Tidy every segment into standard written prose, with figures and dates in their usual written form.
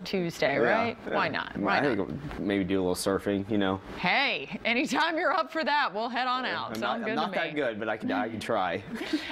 Tuesday, right? Yeah. Why not? I think maybe do a little surfing, you know. Hey, anytime you're up for that, we'll head on out. I'm not that good, but I can try.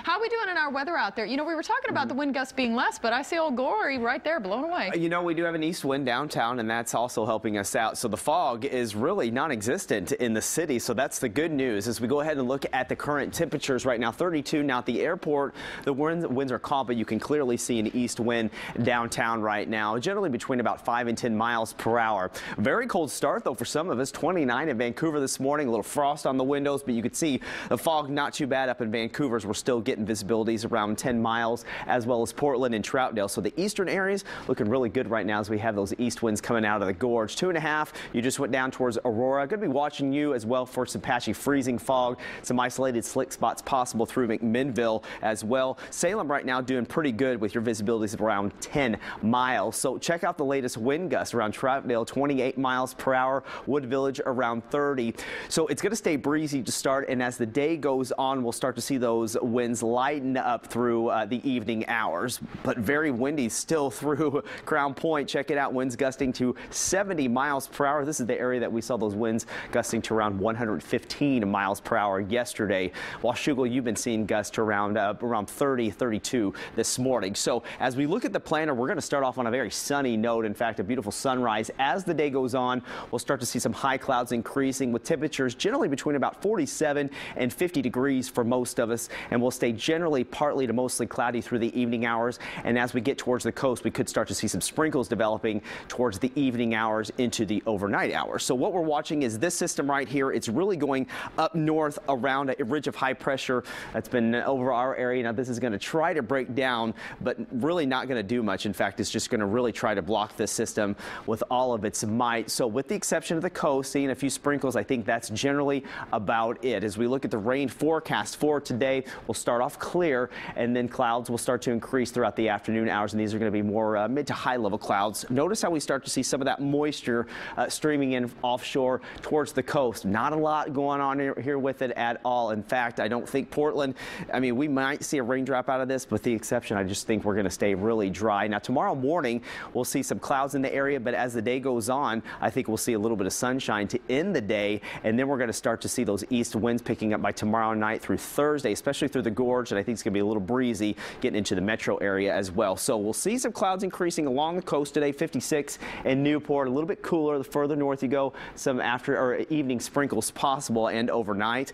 How are we doing in our weather out there? You know, we were talking about the wind gusts being less, but I see old Glory right there blown away. You know, we do have an east wind downtown, and that's also helping us out. So the fog is really non-existent in the city. So that's the good news. As we go ahead and look at the current temperatures right now, 32. Now at the airport, the winds are calm, but you can clearly see an east wind downtown right now, generally between about 5 and 10 miles per hour. Very cold start, though, for some of us. 29 in Vancouver this morning, a little frost on the windows, but you could see the fog not too bad up in Vancouver as we're still getting visibilities around 10 miles, as well as Portland and Troutdale. So the eastern areas looking really good right now as we have those east winds coming out of the gorge. 2.5, you just went down towards Aurora. Going to be watching you as well for some patchy freezing fog, some isolated slick spots possible through McMinnville as well. Salem right now doing pretty good with your visibilities of around 10 miles. So check out the latest wind gusts around Troutdale, 28 miles per hour, Wood Village around 30. So it's going to stay breezy to start, and as the day goes on, we'll start to see those winds lighten up through the evening hours, but very windy still through Crown Point. Check it out, winds gusting to 70 miles per hour. This is the area that we saw those winds gusting to around 115 miles per hour yesterday. Washougal, you've been seeing gusts to around 30, 32 this morning. So as we look at the planner, we're going to start off on a very sunny note. In fact, a beautiful sunrise. As the day goes on, we'll start to see some high clouds increasing with temperatures generally between about 47 and 50 degrees for most of us, and we'll stay generally partly to mostly cloudy through the evening hours. And as we get towards the coast, we could start to see some sprinkles developing towards the evening hours into the overnight hours. So what we're watching is this system right here. It's really going up north around a ridge of high pressure that's been over our area. Now this is going to try to break down, but really not going to do much. In fact, it's just going to really try to block this system with all of its might. So with the exception of the coast, seeing a few sprinkles, I think that's generally about it. As we look at the rain forecast for today, we'll start off clear, and then clouds will start to increase throughout the afternoon hours, and these are going to be more mid to high level clouds. Notice how we start to see some of that moisture streaming in offshore towards the coast. Not a lot going on here with it at all. In fact, I don't think Portland, I mean, we might see a raindrop out of this, but the exception, I just think we're going to stay really dry. Now tomorrow morning, we'll see some clouds in the area, but as the day goes on, I think we'll see a little bit of sunshine to end the day, and then we're going to start to see those east winds picking up by tomorrow night through Thursday, especially through the gorge, and I think it's going to be a little breezy getting into the metro area as well. So we'll see some clouds increasing along the coast today, 56 in Newport, a little bit cooler the further north you go, some after or evening sprinkles possible and overnight.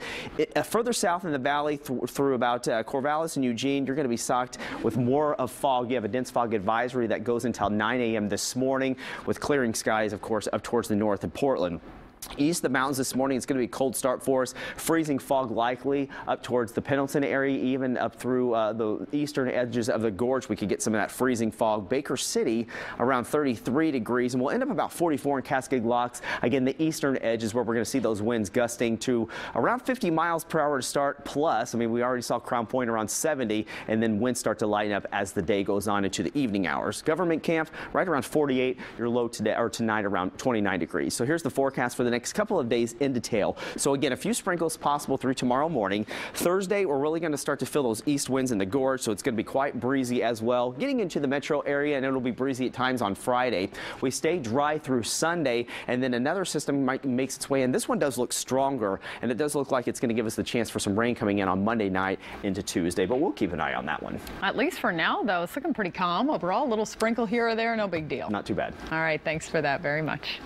Further south in the valley through about Corvallis and Eugene, you're going to be socked with more of fog. You have a dense fog advisory that goes until 9 a.m. this morning with clearing skies, of course, up towards the north of Portland. East of the mountains this morning, it's going to be a cold start for us. Freezing fog likely up towards the Pendleton area, even up through the eastern edges of the gorge. We could get some of that freezing fog. Baker City around 33 degrees, and we'll end up about 44 in Cascade Locks. Again, the eastern edge is where we're going to see those winds gusting to around 50 miles per hour to start. Plus, I mean, we already saw Crown Point around 70, and then winds start to lighten up as the day goes on into the evening hours. Government Camp right around 48. Your low today or tonight around 29 degrees. So here's the forecast for the next couple of days in detail. So again, a few sprinkles possible through tomorrow morning. Thursday, we're really going to start to feel those east winds in the gorge, so it's going to be quite breezy as well. Getting into the metro area, and it'll be breezy at times on Friday. We stay dry through Sunday, and then another system makes its way in. This one does look stronger, and it does look like it's going to give us the chance for some rain coming in on Monday night into Tuesday, but we'll keep an eye on that one. At least for now, though, it's looking pretty calm overall. A little sprinkle here or there, no big deal. Not too bad. All right, thanks for that very much.